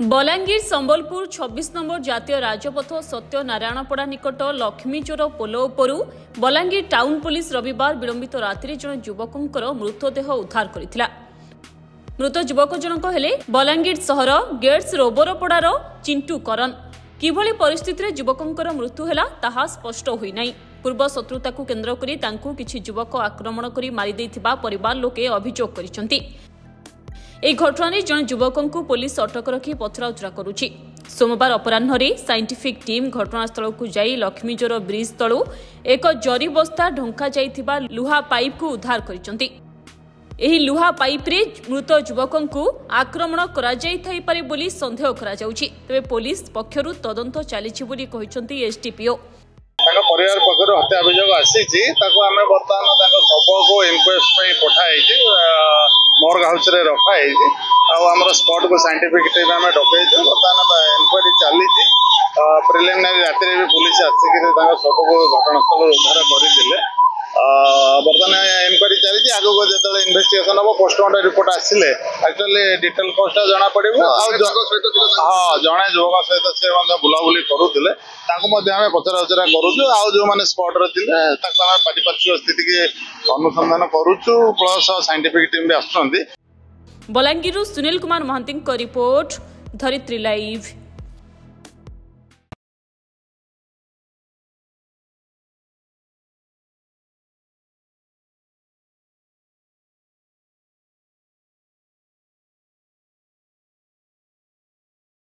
Balangir Sambalpur 26 number जातीय राजपथ सत्यनारायणपड़ा निकट लक्ष्मीचोर पोल उपरू Balangir town police रविवार विलंबित राति जन युवकर मृतदेह उद्धार करथिला। मृत युवक जनक हेले बलांगीर सहर गेट्स रोबरपड़ार चिंटू करन। किभली परिस्थिति युवकर मृत्यु है ताहा स्पष्ट होई नाही। पूर्व शत्रुता को केन्द्र करी तांकु किछि युवक आक्रमण करी मारी दैथिबा परिवार लोके अभियोग करिसंती। ଏହି ଘଟଣାରେ ଜଣେ ଯୁବକଙ୍କୁ ପୋଲିସ ଅଟକ ରଖି ପଚରାଉଚରା କରୁଛି। ସୋମବାର ଅପରାହ୍ନରେ ସାଇଣ୍ଟିଫିକ୍ ଟିମ୍ ଘଟଣାସ୍ଥଳକୁ ଯାଇ ଲକ୍ଷ୍ମୀଜୋର ବ୍ରିଜ୍ ତଳୁ ଏକ ଜରି ବସ୍ତା ଢଙ୍କା ଯାଇଥିବା ଲୁହା ପାଇପ୍କୁ ଉଦ୍ଧାର କରିଛନ୍ତି। ଏହି ଲୁହା ପାଇପ୍ରେ ମୃତ ଯୁବକଙ୍କୁ ଆକ୍ରମଣ କରାଯାଇଥାଇପାରେ ବୋଲି ସନ୍ଦେହ କରାଯାଉଛି। ତେବେ ପୋଲିସ ପକ୍ଷରୁ ତଦନ୍ତ ଚାଲିଛି ବୋଲି କହିଛନ୍ତି ଏସ୍ଡିପିଓ। परिवार पक्ष हत्या अभियोग आसी आम बर्तमान शव को इनक्वेस्ट पठाई मॉर्ग हाउस रे रखाई आमर स्पॉट को साइंटिफिक टीम आम डकई बर्तमान इनक्वारी चली प्रिलिमिनारी राति भी पुलिस आसिक शव को घटनास्थल उद्धार करते बर्तमान इनक्वारी चली आगे जो इन्वेस्टिगेशन हम पोस्टमार्टम रिपोर्ट आसिले एक्चुअली डिटेल कस्ट जना पड़े हाँ जड़े युवक सहित से बुलाबुली करूले आम पचराउचरा करुचु आउ जो मैंने स्पॉट रे पारिपार्श्विक स्थिति की अनुसंधान करुचु प्लस साइंटिफिक टीम भी आसुचंदी। बलांगीर सुनील कुमार महांती रिपोर्ट धरित्री लाइव।